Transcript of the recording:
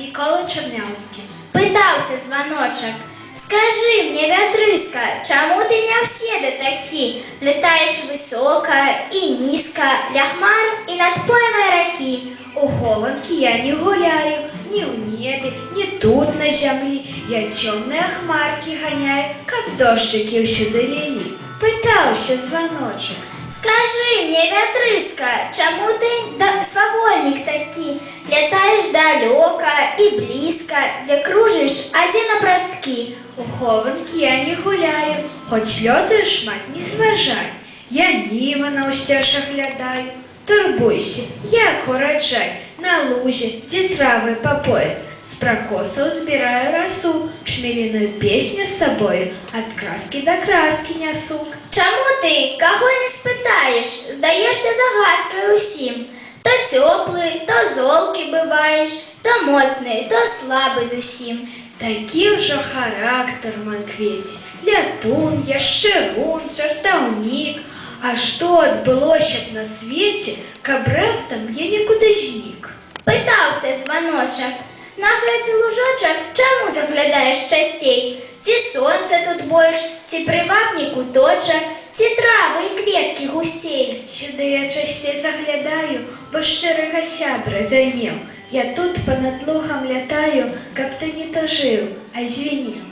Микола Чернявский. Пытаўся званочак. Скажи мне, вятрыска, чаму ты не ўсе да такі? Летаеш высока і нізка, ля хмар і над поймай ракі. У хованки я не гуляю, ни в небе, ни тут на земле. Я темные хмарки гоняю, как дождики всюду лили. Пытался звоночек. Скажи мне, вятрыска, чаму ты свавольнік такі? Лятаеш далёка і блізка, дзе кружыш, а дзе напрасткі. У хованки я не гуляю, хоть лётаю шмат не зважай. Я ніва на ўсцяжах глядаю. Турбуйся, як ураджай, на лузе, дзе травы по пояс. С прокосаў збіраю расу, шмелиную песню с собою от краски до краски несу. Чаму ты, каго не спытаеш, здаешся загадкай усім? То цёплы, то золкі бываеш, то моцны, то слабы зусім. Такі ўжо характар мой кветі, лятун, я шчырун, жартаўнік. А што адбылося б на свеце, каб раптам я некуды знік? Пытаўся званочак. На гэты лужочак чаму заглядаеш часцей? Ці сонца тут больш, ці прывабней куточак, ці травы і кветкі гусцей? Сюды я часцей заглядаю, бо шчырага сябра займеў. Я тут понад лугам лятаю, каб ты не то жыў, а звінеў.